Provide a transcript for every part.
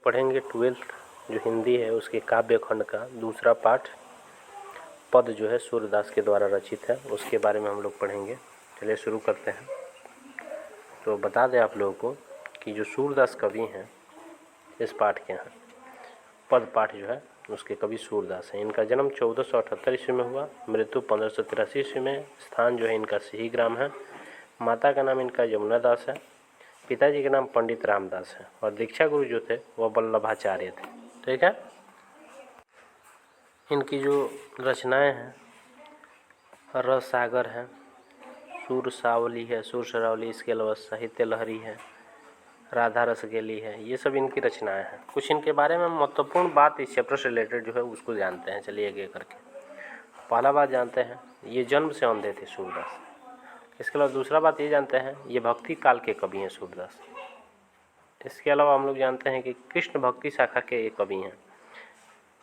पढ़ेंगे 12th जो हिंदी है उसके काव्य खंड का दूसरा पाठ पद जो है सूरदास के द्वारा रचित है, उसके बारे में हम लोग पढ़ेंगे। चलिए शुरू करते हैं। तो बता दें आप लोगों को कि जो सूरदास कवि हैं इस पाठ के हैं, पद पाठ जो है उसके कवि सूरदास हैं। इनका जन्म 1478 ईस्वी में हुआ, मृत्यु 1583 ईस्वी में। स्थान जो है इनका सिहीग्राम है। माता का नाम इनका यमुना दास है। पिताजी का नाम पंडित रामदास है और दीक्षा गुरु जो थे वह वल्लभाचार्य थे। ठीक है। इनकी जो रचनाएं हैं, रस सागर है, सूर सावली है, सूर सरावली, इसके अलावा साहित्य लहरी है, राधा रसगेली है, ये सब इनकी रचनाएं हैं। कुछ इनके बारे में महत्वपूर्ण बात इस चैप्टर से रिलेटेड जो है उसको जानते हैं। चलिए आगे करके पहला बात जानते हैं, ये जन्म से अंधे थे सूरदास। इसके अलावा दूसरा बात ये जानते हैं, ये भक्ति काल के कवि हैं सूरदास। इसके अलावा हम लोग जानते हैं कि कृष्ण भक्ति शाखा के ये कवि हैं।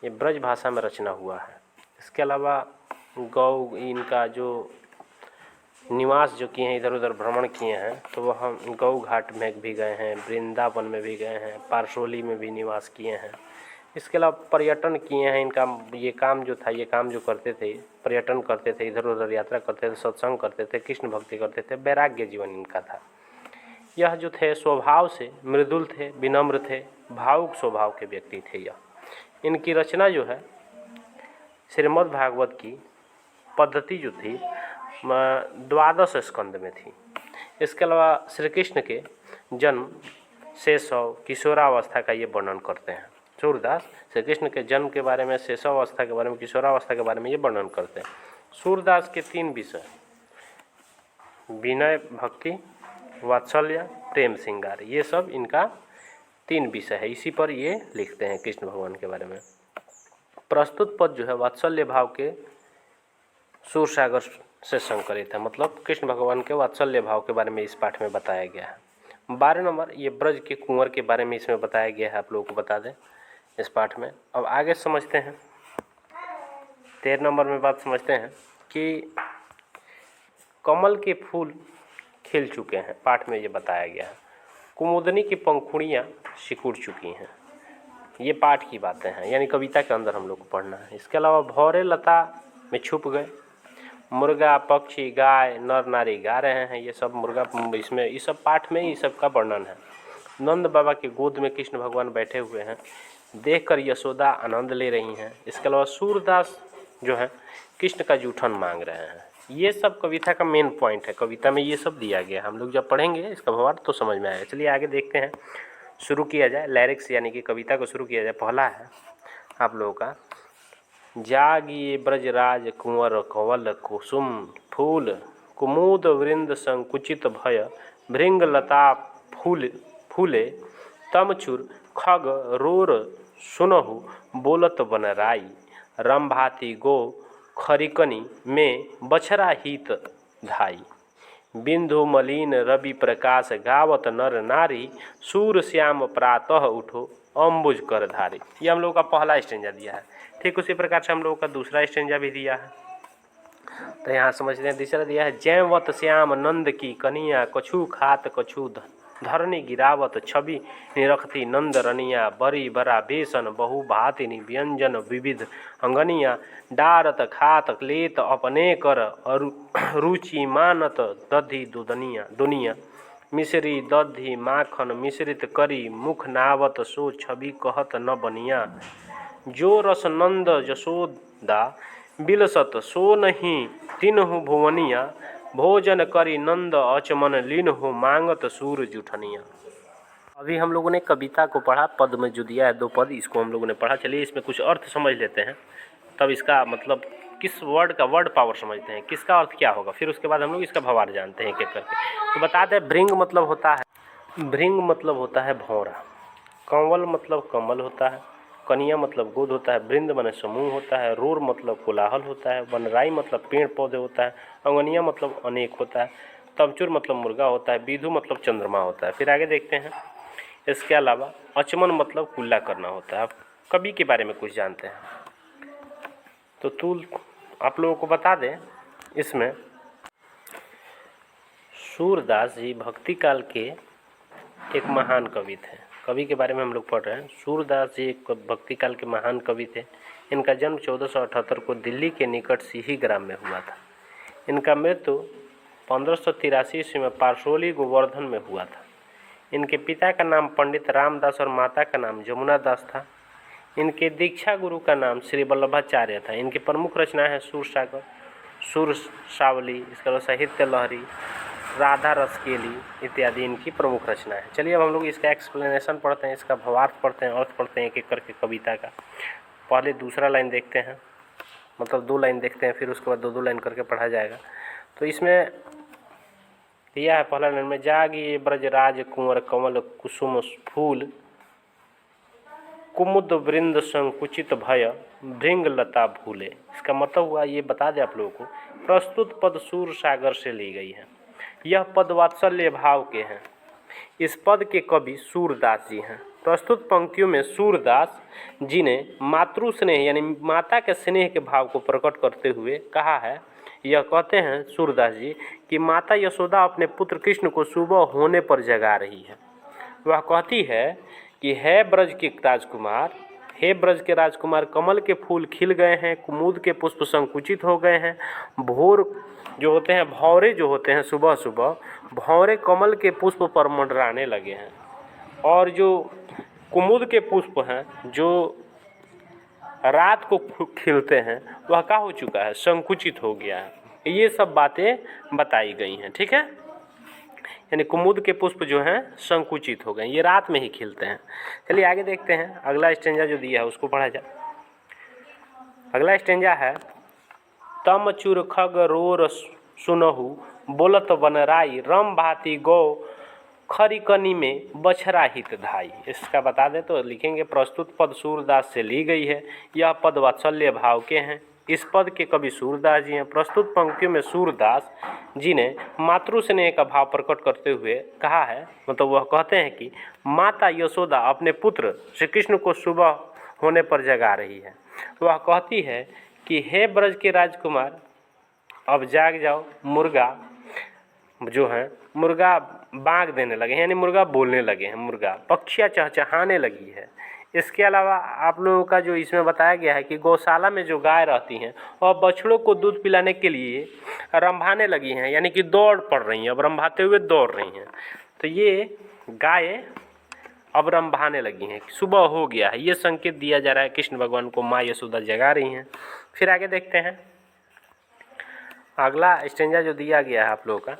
ये ब्रज भाषा में रचना हुआ है। इसके अलावा गौ इनका जो निवास जो किए हैं, इधर उधर भ्रमण किए हैं, तो वह हम गौ घाट में भी गए हैं, वृंदावन में भी गए हैं, पारसोली में भी निवास किए हैं। इसके अलावा पर्यटन किए हैं। इनका ये काम जो था, ये काम जो करते थे, पर्यटन करते थे, इधर उधर यात्रा करते थे, सत्संग करते थे, कृष्ण भक्ति करते थे, वैराग्य जीवन इनका था। यह जो थे स्वभाव से मृदुल थे, विनम्र थे, भावुक स्वभाव के व्यक्ति थे। यह इनकी रचना जो है श्रीमद् भागवत की पद्धति जो थी 12 स्कंद में थी। इसके अलावा श्री कृष्ण के जन्म शैशव किशोरावस्था का ये वर्णन करते हैं। सूरदास श्री कृष्ण के जन्म के बारे में, शैशवावस्था के बारे में, किशोरावस्था के बारे में ये वर्णन करते हैं। सूरदास के 3 विषय, विनय, भक्ति, वात्सल्य, प्रेम श्रृंगार, ये सब इनका 3 विषय है। इसी पर ये लिखते हैं कृष्ण भगवान के बारे में। प्रस्तुत पद जो है वात्सल्य भाव के सूर सागर से संकलित है, मतलब कृष्ण भगवान के वात्सल्य भाव के बारे में इस पाठ में बताया गया है। 12 नंबर ये ब्रज के कुंवर के बारे में इसमें बताया गया है, आप लोगों को बता दें इस पाठ में। अब आगे समझते हैं। 13 नंबर में बात समझते हैं कि कमल के फूल खिल चुके हैं, पाठ में ये बताया गया है। कुमुदनी की पंखुड़ियाँ सिकुड़ चुकी हैं, ये पाठ की बातें हैं, यानी कविता के अंदर हम लोग को पढ़ना है। इसके अलावा भौरे लता में छुप गए, मुर्गा, पक्षी, गाय, नर नारी गा रहे हैं, ये सब मुर्गा इसमें, इस सब पाठ में ये सब का वर्णन है। नंद बाबा के गोद में कृष्ण भगवान बैठे हुए हैं, देखकर यशोदा आनंद ले रही हैं। इसके अलावा सूरदास जो है कृष्ण का जूठन मांग रहे हैं। ये सब कविता का मेन पॉइंट है, कविता में ये सब दिया गया। हम लोग जब पढ़ेंगे इसका भावार्थ तो समझ में आएगा। चलिए आगे देखते हैं, शुरू किया जाए लिरिक्स, यानी कि कविता को शुरू किया जाए। पहला है आप लोगों का, जागिए ब्रजराज कुंवर कंवल कुसुम फूल, कुमुद वृंद संकुचित भय भृंग लता फूले, तमचुर खग रोर सुनहु बोलत बनराई, रंभाति गो खरिकनी में बछरा हित धाई, बिंदु मलिन रवि प्रकाश गावत नर नारी, सूर श्याम प्रातः उठो अम्बुज कर धारी। ये हम लोगों का पहला स्टेंजा दिया है। ठीक उसी प्रकार से हम लोगों का दूसरा स्टेंजा भी दिया है, तो यहाँ समझते हैं। तीसरा दिया है, जयवत श्याम नंद की कनिया, कछु खात कछु धरनी गिरावत, छवि निरखती नंद रनिया, बरी बरा बेसन बहु भातिनी व्यंजन विविध अंगनिया, डारत खात लेत अपने कर रुचि मानत दधि दुनिया, मिश्री दधि माखन मिश्रित करी, मुख नावत सो छवि कहत न बनिया, जो रस नंद यशोदा बिलसत सो नहीं तिन्हु भुवनिया, भोजन करी नंद अचमन लीन्हु मांगत सूर जूठनिया। अभी हम लोगों ने कविता को पढ़ा, पद में जो दिया है 2 पद, इसको हम लोगों ने पढ़ा। चलिए इसमें कुछ अर्थ समझ लेते हैं, तब इसका मतलब किस वर्ड का वर्ड पावर समझते हैं, किसका अर्थ क्या होगा, फिर उसके बाद हम लोग इसका भावार्थ जानते हैं एक एक करके। तो बताते हैं, भृंग मतलब होता है भौरा, कंवल मतलब कमल होता है, कनिया मतलब गोद होता है, वृंद माने समूह होता है, रोर मतलब कोलाहल होता है, वनराई मतलब पेड़ पौधे होता है, अंगनिया मतलब अनेक होता है, तमचुर मतलब मुर्गा होता है, बिधु मतलब चंद्रमा होता है। फिर आगे देखते हैं। इसके अलावा अचमन मतलब कुल्ला करना होता है। आप कवि के बारे में कुछ जानते हैं तो तूल आप लोगों को बता दें। इसमें सूरदास जी भक्ति काल के एक महान कवि थे। कवि के बारे में हम लोग पढ़ रहे हैं। सूरदास जी एक भक्ति काल के महान कवि थे। इनका जन्म 1478 को दिल्ली के निकट सिही ग्राम में हुआ था। इनका मृत्यु 1583 ईस्वी में पारसोली गोवर्धन में हुआ था। इनके पिता का नाम पंडित रामदास और माता का नाम जमुना दास था। इनके दीक्षा गुरु का नाम श्री वल्लभाचार्य था। इनकी प्रमुख रचनाएं हैं सूरसागर, सूरसावली, इसके अलावा साहित्य लहरी, राधा रसकेली इत्यादि इनकी प्रमुख रचनाएं हैं। चलिए अब हम लोग इसका एक्सप्लेनेशन पढ़ते हैं, इसका भावार्थ पढ़ते हैं, अर्थ पढ़ते हैं एक एक करके कविता का। पहले दूसरा लाइन देखते हैं, मतलब 2 लाइन देखते हैं, फिर उसके बाद 2-2 लाइन करके पढ़ा जाएगा। तो इसमें दिया है पहला लाइन में, जागी ब्रजराज कुंवर कमल कुसुम फूल, कुमुद वृंद संकुचित भय भृंग लता भूले। इसका मतलब हुआ, ये बता दें आप लोगों को, प्रस्तुत पद सूर सागर से ली गई है। यह पद वात्सल्य भाव के हैं। इस पद के कवि सूरदास जी हैं। प्रस्तुत पंक्तियों में सूरदास जी ने मातृ स्नेह यानी माता के स्नेह के भाव को प्रकट करते हुए कहा है। यह कहते हैं सूरदास जी कि माता यशोदा अपने पुत्र कृष्ण को सुबह होने पर जगा रही है। वह कहती है कि हे ब्रज के राजकुमार, हे ब्रज के राजकुमार, कमल के फूल खिल गए हैं, कुमुद के पुष्प संकुचित हो गए हैं, भोर जो होते हैं, भौरे जो होते हैं, सुबह सुबह भौरे कमल के पुष्प पर मंडराने लगे हैं, और जो कुमुद के पुष्प हैं जो रात को खिलते हैं वह क्या हो चुका है, संकुचित हो गया है। ये सब बातें बताई गई हैं, ठीक है। यानी कुमुद के पुष्प जो हैं संकुचित हो गए, ये रात में ही खिलते हैं। चलिए आगे देखते हैं, अगला स्टेंजा जो दिया है उसको पढ़ा जाए। अगला स्टेंजा है, तम चुर खग रोर सुनहु बोलत बनराई, रम भाती गौ खरिकनी में बछरा हित धाई। इसका बता दें तो लिखेंगे, प्रस्तुत पद सूरदास से ली गई है। यह पद वात्सल्य भाव के हैं। इस पद के कवि सूरदास जी हैं। प्रस्तुत पंक्तियों में सूरदास जी ने मातृ स्नेह का भाव प्रकट करते हुए कहा है, मतलब वह कहते हैं कि माता यशोदा अपने पुत्र श्री कृष्ण को सुबह होने पर जगा रही है। वह कहती है कि हे ब्रज के राजकुमार, अब जाग जाओ। मुर्गा जो है, मुर्गा बाग देने लगे हैं, यानी मुर्गा बोलने लगे हैं, मुर्गा पक्षियाँ चहचहाने लगी है। इसके अलावा आप लोगों का जो इसमें बताया गया है कि गौशाला में जो गाय रहती हैं और बछड़ों को दूध पिलाने के लिए रंभाने लगी हैं, यानी कि दौड़ पड़ रही हैं, अब रंभाते हुए दौड़ रही हैं। तो ये गाय अब रंभाने लगी हैं, सुबह हो गया है, ये संकेत दिया जा रहा है कृष्ण भगवान को माँ यशोदा जगा रही हैं। फिर आगे देखते हैं, अगला स्टेंजा जो दिया गया है आप लोगों का,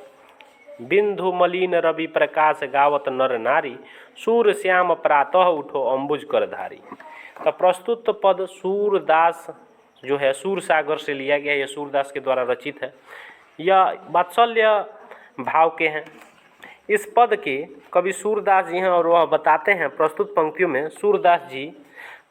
बिंदु मलिन रवि प्रकाश गावत नर नारी, सूर श्याम प्रातः उठो अंबुज कर धारी। तो प्रस्तुत पद सूरदास जो है सूर सागर से लिया गया, यह सूरदास के द्वारा रचित है। यह वात्सल्य भाव के हैं। इस पद के कवि सूरदास जी हैं और वह बताते हैं, प्रस्तुत पंक्तियों में सूरदास जी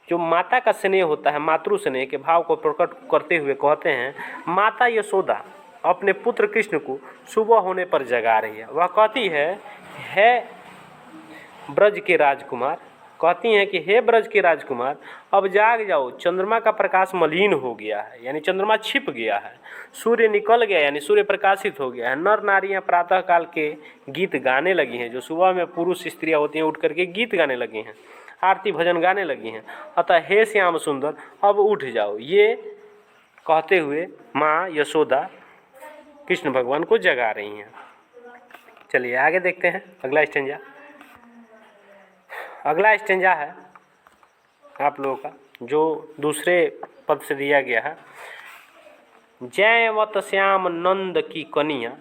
जो माता का स्नेह होता है, मातृ स्नेह के भाव को प्रकट करते हुए कहते हैं, माता यशोदा अपने पुत्र कृष्ण को सुबह होने पर जगा रही है। वह कहती है, हे ब्रज के राजकुमार, कहती हैं कि हे ब्रज के राजकुमार, अब जाग जाओ, चंद्रमा का प्रकाश मलिन हो गया है, यानी चंद्रमा छिप गया है, सूर्य निकल गया, यानी सूर्य प्रकाशित हो गया है। नर नारियां प्रातः काल के गीत गाने लगी हैं, जो सुबह में पुरुष स्त्रियां होती हैं उठ करके गीत गाने लगी हैं, आरती भजन गाने लगी हैं। अतः हे श्याम सुंदर, अब उठ जाओ, ये कहते हुए माँ यशोदा कृष्ण भगवान को जगा रही हैं। चलिए आगे देखते हैं अगला स्टेंजा। अगला स्टेंजा है आप लोगों का जो दूसरे पद से दिया गया है, जयवत श्याम नंद की कनिया,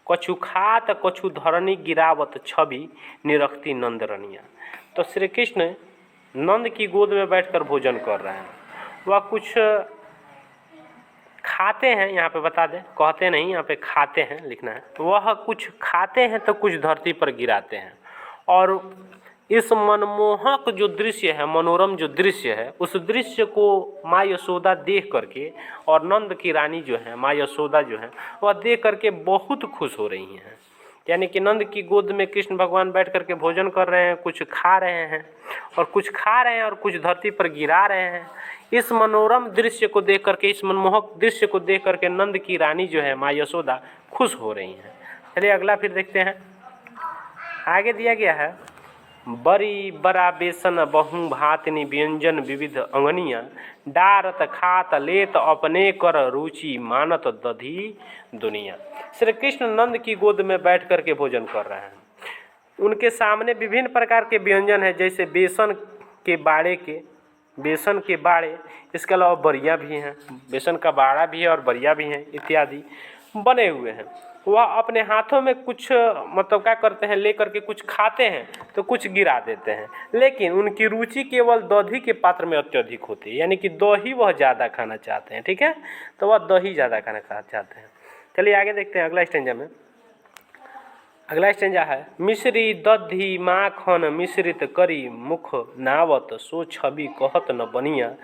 कछु खात कछु धरनी गिरावत छवि निरखती नंद रनिया। तो श्री कृष्ण नंद की गोद में बैठकर भोजन कर रहे हैं। वह कुछ खाते हैं, यहाँ पे बता दें, कहते नहीं, यहाँ पे खाते हैं लिखना है। वह कुछ खाते हैं तो कुछ धरती पर गिराते हैं। और इस मनमोहक जो दृश्य है, मनोरम जो दृश्य है, उस दृश्य को माँ यशोदा देख करके, और नंद की रानी जो है माँ यशोदा जो है, वह देख करके बहुत खुश हो रही हैं। यानी कि नंद की गोद में कृष्ण भगवान बैठ करके भोजन कर रहे हैं, कुछ खा रहे हैं, और कुछ खा रहे हैं और कुछ धरती पर गिरा रहे हैं। इस मनोरम दृश्य को देख करके, इस मनमोहक दृश्य को देख करके नंद की रानी जो है माँ यशोदा खुश हो रही हैं। चलिए अगला फिर देखते हैं। आगे दिया गया है, बड़ी बड़ा बेसन बहु भातनि व्यंजन विविध अंगनिया, डारत खात लेत अपने कर रुचि मानत दधी दुनिया। श्री कृष्ण नंद की गोद में बैठ कर के भोजन कर रहे हैं। उनके सामने विभिन्न प्रकार के व्यंजन है, जैसे बेसन के बाड़े, इसके अलावा बरिया भी हैं, बेसन का बाड़ा भी है और बरिया भी हैं इत्यादि बने हुए हैं। वह अपने हाथों में कुछ मतलब क्या करते हैं, लेकर के कुछ खाते हैं तो कुछ गिरा देते हैं, लेकिन उनकी रुचि केवल दही के पात्र में अत्यधिक होती है, यानी कि दही वह ज़्यादा खाना चाहते हैं। ठीक है, तो वह दही ज़्यादा खाना चाहते हैं। चलिए आगे देखते हैं अगला स्टेंजा में। अगला स्टेंजा है, मिश्री दधी माखन मिश्रित करी मुख नावत, सो छवि कहत न बनिया,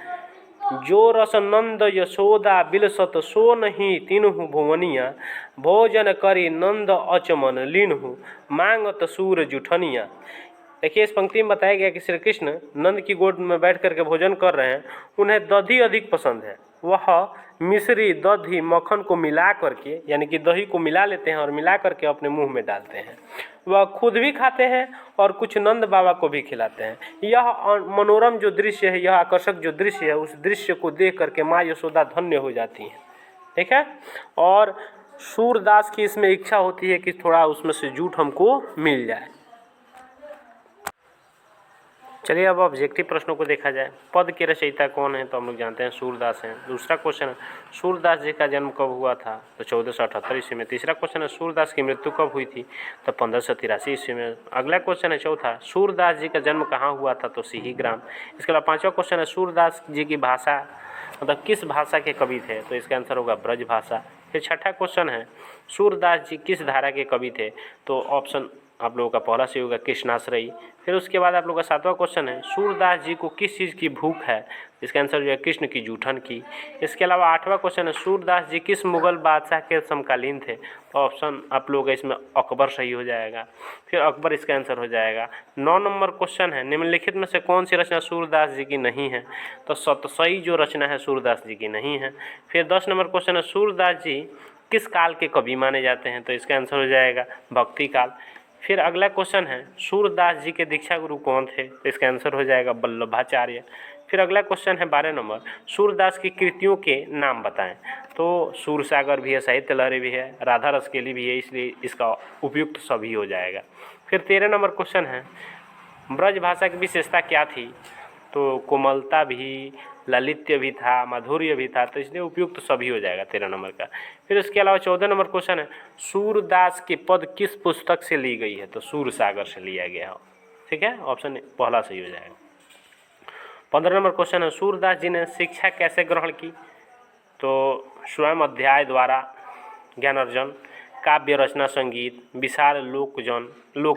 जो रस नंद यशोदा बिलसत सो नहीं तिन्हु भुवनिया, भोजन करी नंद अचमन लीन्हु मांगत सूर जुठनिया। देखिए इस पंक्ति में बताया गया कि श्री कृष्ण नंद की गोद में बैठ करके भोजन कर रहे हैं। उन्हें दधी अधिक पसंद है। वह मिश्री दधी मक्खन को मिला करके, यानी कि दही को मिला लेते हैं और मिला करके अपने मुंह में डालते हैं। वह खुद भी खाते हैं और कुछ नंद बाबा को भी खिलाते हैं। यह मनोरम जो दृश्य है, यह आकर्षक जो दृश्य है, उस दृश्य को देख करके माँ यशोदा धन्य हो जाती हैं। ठीक है, और सूरदास की इसमें इच्छा होती है कि थोड़ा उसमें से जूठ हमको मिल जाए। चलिए अब ऑब्जेक्टिव प्रश्नों को देखा जाए। पद के रचयिता कौन है, तो हम लोग जानते हैं सूरदास हैं। दूसरा क्वेश्चन है सूरदास जी का जन्म कब हुआ था, तो 1478 ईस्वी में। तीसरा क्वेश्चन है सूरदास की मृत्यु कब हुई थी, तो 1583 ईस्वी में। अगला क्वेश्चन है चौथा, सूरदास जी का जन्म कहाँ हुआ था, तो सिहीग्राम। इसके अलावा पाँचवा क्वेश्चन है सूरदास जी की भाषा मतलब किस भाषा के कवि थे, तो इसका आंसर होगा ब्रज भाषा। फिर छठा क्वेश्चन है सूरदास जी किस धारा के कवि थे, तो ऑप्शन आप लोगों का पहला सही होगा कृष्णाश्रयी। फिर उसके बाद आप लोगों का सातवां क्वेश्चन है सूरदास जी को किस चीज़ की भूख है, इसका आंसर जो है कृष्ण की जूठन की। इसके अलावा आठवां क्वेश्चन है सूरदास जी किस मुगल बादशाह के समकालीन थे, तो ऑप्शन आप लोगों का इसमें अकबर सही हो जाएगा। फिर अकबर इसका आंसर हो जाएगा। 9 नंबर क्वेश्चन है निम्नलिखित में से कौन सी रचना सूरदास जी की नहीं है, तो सतसई जो रचना है सूरदास जी की नहीं है। फिर 10 नंबर क्वेश्चन है सूरदास जी किस काल के कवि माने जाते हैं, तो इसका आंसर हो जाएगा भक्ति काल। फिर अगला क्वेश्चन है सूरदास जी के दीक्षा गुरु कौन थे, तो इसका आंसर हो जाएगा वल्लभाचार्य। फिर अगला क्वेश्चन है 12 नंबर सूरदास की कृतियों के नाम बताएं, तो सूरसागर भी है, साहित्य लहरी भी है, राधा रसकेली भी है, इसलिए इसका उपयुक्त सभी हो जाएगा। फिर 13 नंबर क्वेश्चन है ब्रज भाषा की विशेषता क्या थी, तो कोमलता भी, ललित्य भी था, माधुर्य भी था, तो इसलिए उपयुक्त सभी हो जाएगा 13 नंबर का। फिर उसके अलावा 14 नंबर क्वेश्चन है सूरदास के पद किस पुस्तक से ली गई है, तो सूरसागर से लिया गया हो। ठीक है, ऑप्शन पहला सही हो जाएगा। 15 नंबर क्वेश्चन है सूरदास जी ने शिक्षा कैसे ग्रहण की, तो स्वयं अध्याय द्वारा ज्ञान अर्जन, काव्य रचना, संगीत, विशाल लोक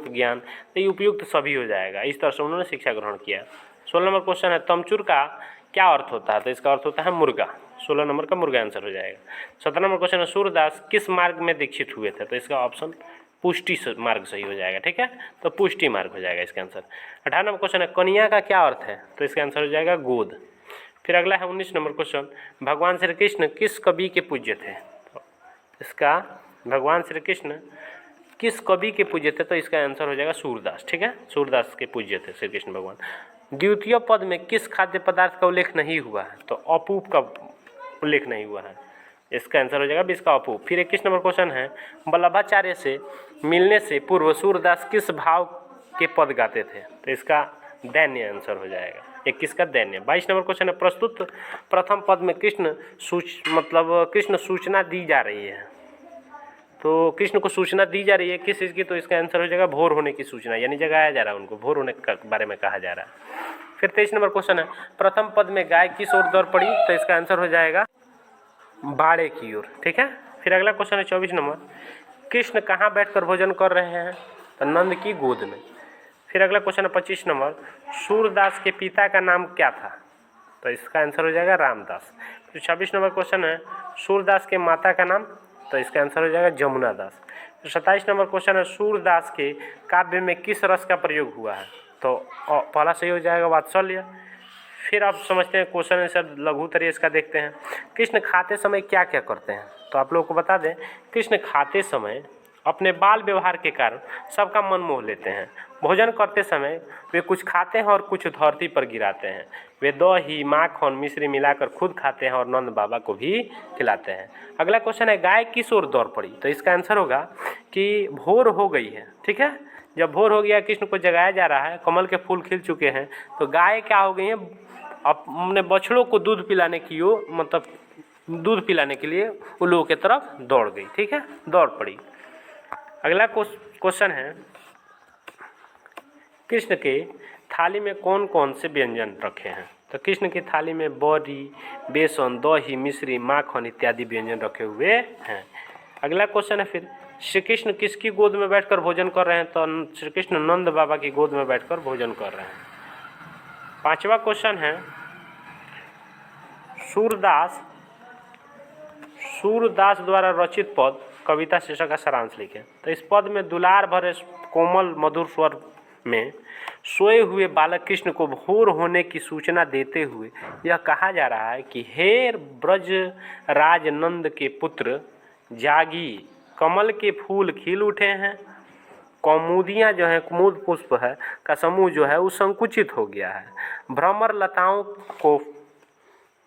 ज्ञान, तो ये उपयुक्त सभी हो जाएगा। इस तरह से उन्होंने शिक्षा ग्रहण किया। 16 नंबर क्वेश्चन है तमचूर का क्या अर्थ होता है, तो इसका अर्थ होता है मुर्गा। 16 नंबर का मुर्गा आंसर हो जाएगा। 17 नंबर क्वेश्चन है सूरदास किस मार्ग में दीक्षित हुए थे, तो इसका ऑप्शन पुष्टि मार्ग सही हो जाएगा। ठीक है, तो पुष्टि मार्ग हो जाएगा इसका आंसर। 18 नंबर क्वेश्चन है कन्या का क्या अर्थ है, तो इसका आंसर हो जाएगा गोद। फिर अगला है 19 नंबर क्वेश्चन भगवान श्री कृष्ण किस कवि के पूज्य थे, तो इसका भगवान श्री कृष्ण किस कवि के पूज्य थे, तो इसका आंसर हो जाएगा सूरदास। ठीक है, सूरदास के पूज्य थे श्री कृष्ण भगवान। द्वितीय पद में किस खाद्य पदार्थ का उल्लेख नहीं हुआ है, तो अपूप का उल्लेख नहीं हुआ है, इसका आंसर हो जाएगा 20 का अपूप। फिर 21 नंबर क्वेश्चन है वल्लभाचार्य से मिलने से पूर्व सूरदास किस भाव के पद गाते थे, तो इसका दैन्य आंसर हो जाएगा 21 का दैन्य। 22 नंबर क्वेश्चन है प्रस्तुत प्रथम पद में कृष्ण सूचना दी जा रही है, तो कृष्ण को सूचना दी जा रही है किस चीज़ की, तो इसका आंसर हो जाएगा भोर होने की सूचना, यानी जगाया जा रहा है उनको, भोर होने के बारे में कहा जा रहा है। फिर 23 नंबर क्वेश्चन है प्रथम पद में गाय किस ओर दौड़ पड़ी, तो इसका आंसर हो जाएगा बाड़े की ओर। ठीक है, फिर अगला क्वेश्चन है 24 नंबर कृष्ण कहाँ बैठकर भोजन कर रहे हैं, तो नंद की गोद में। फिर अगला क्वेश्चन है 25 नंबर सूरदास के पिता का नाम क्या था, तो इसका आंसर हो जाएगा रामदास। फिर 26 नंबर क्वेश्चन है सूरदास के माता का नाम, तो इसका आंसर हो जाएगा जमुना दास। फिर 27 नंबर क्वेश्चन है सूरदास के काव्य में किस रस का प्रयोग हुआ है, तो पहला सही हो जाएगा वात्सल्य। फिर आप समझते हैं क्वेश्चन आंसर लघुत्तरीय इसका देखते हैं। कृष्ण खाते समय क्या क्या करते हैं, तो आप लोगों को बता दें कृष्ण खाते समय अपने बाल व्यवहार के कारण सबका मन मोह लेते हैं। भोजन करते समय वे कुछ खाते हैं और कुछ धरती पर गिराते हैं। वे दही, माखन, मिश्री मिलाकर खुद खाते हैं और नंद बाबा को भी खिलाते हैं। अगला क्वेश्चन है, गाय किस ओर दौड़ पड़ी? तो इसका आंसर होगा कि भोर हो गई है। ठीक है, जब भोर हो गया, कृष्ण को जगाया जा रहा है, कमल के फूल खिल चुके हैं, तो गाय क्या हो गई है, अपने बछड़ों को दूध पिलाने की ओर, मतलब दूध पिलाने के लिए उन लोगों की तरफ दौड़ गई। ठीक है, दौड़ पड़ी। अगला क्वेश्चन है, कृष्ण के थाली में कौन कौन से व्यंजन रखे हैं? तो कृष्ण की थाली में बड़ी, बेसन, दही, मिश्री, माखन इत्यादि व्यंजन रखे हुए हैं। अगला क्वेश्चन है फिर, श्री कृष्ण किसकी गोद में बैठकर भोजन कर रहे हैं? तो श्री कृष्ण नंद बाबा की गोद में बैठकर भोजन कर रहे हैं। पांचवा क्वेश्चन है, सूरदास द्वारा रचित पद कविता शीर्षक का सारांश लिखें। तो इस पद में दुलार भरे कोमल मधुर स्वर में सोए हुए बालक कृष्ण को भोर होने की सूचना देते हुए यह कहा जा रहा है कि हे ब्रज राज नंद के पुत्र, जागी, कमल के फूल खिल उठे हैं, कौमुदियाँ जो है, कुमुद पुष्प है का समूह जो है वो संकुचित हो गया है। भ्रमर लताओं को,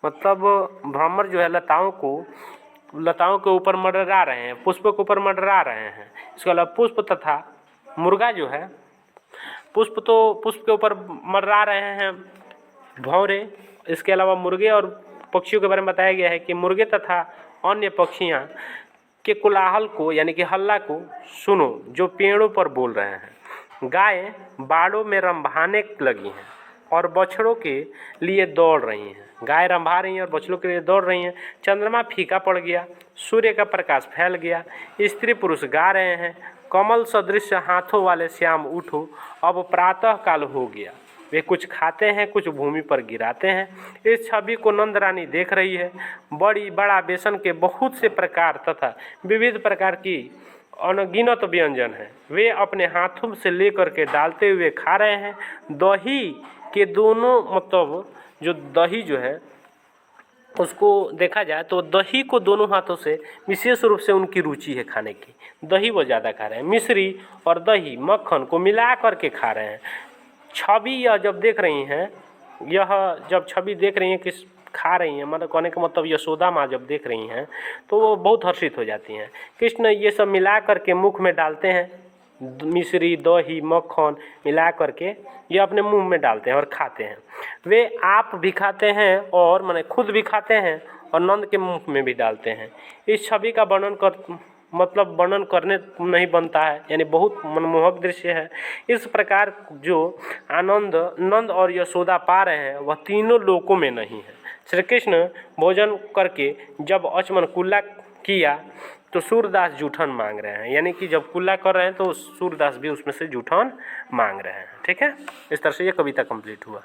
मतलब भ्रमर जो है लताओं के ऊपर मंडरा रहे हैं, पुष्प के ऊपर मंडरा रहे हैं। इसके अलावा पुष्प तथा मुर्गा जो है, पुष्प के ऊपर मंडरा रहे हैं भौरे। इसके अलावा मुर्गे और पक्षियों के बारे में बताया गया है कि मुर्गे तथा अन्य पक्षियाँ के कोलाहल को, यानी कि हल्ला को सुनो जो पेड़ों पर बोल रहे हैं। गायें बाड़ों में रंभाने लगी हैं और बछड़ों के लिए दौड़ रही हैं। गाय रंभा रही हैं और बछड़ों के लिए दौड़ रही हैं। चंद्रमा फीका पड़ गया, सूर्य का प्रकाश फैल गया, स्त्री पुरुष गा रहे हैं, कमल सदृश हाथों वाले श्याम उठो, अब प्रातः काल हो गया। वे कुछ खाते हैं, कुछ भूमि पर गिराते हैं। इस छवि को नंद रानी देख रही है। बड़ा बेसन के बहुत से प्रकार तथा विविध प्रकार की अनगिनत व्यंजन हैं। वे अपने हाथों से लेकर के डालते हुए खा रहे हैं। दही के दोनों, मतलब जो दही जो है उसको देखा जाए तो दही को दोनों हाथों से विशेष रूप से उनकी रुचि है खाने की। दही वो ज़्यादा खा रहे हैं। मिश्री और दही, मक्खन को मिला करके खा रहे हैं। छवि यह जब देख रही हैं, जब छवि देख रही हैं कि खा रही हैं, मतलब कहने का मतलब यशोदा माँ जब देख रही हैं तो वो बहुत हर्षित हो जाती हैं। कृष्ण ये सब मिला करके मुख में डालते हैं। मिश्री, दही, मक्खन मिला करके ये अपने मुंह में डालते हैं और खाते हैं। वे आप भी खाते हैं और माने खुद भी खाते हैं और नंद के मुंह में भी डालते हैं। इस छवि का वर्णन करने नहीं बनता है, यानी बहुत मनमोहक दृश्य है। इस प्रकार जो आनंद नंद और यशोदा पा रहे हैं वह तीनों लोकों में नहीं है। श्री कृष्ण भोजन करके जब अचमन कुल्ला किया तो सूरदास जूठन मांग रहे हैं, यानी कि जब कुल्ला कर रहे हैं तो सूरदास भी उसमें से जूठन मांग रहे हैं। ठीक है, इस तरह से ये कविता कंप्लीट हुआ।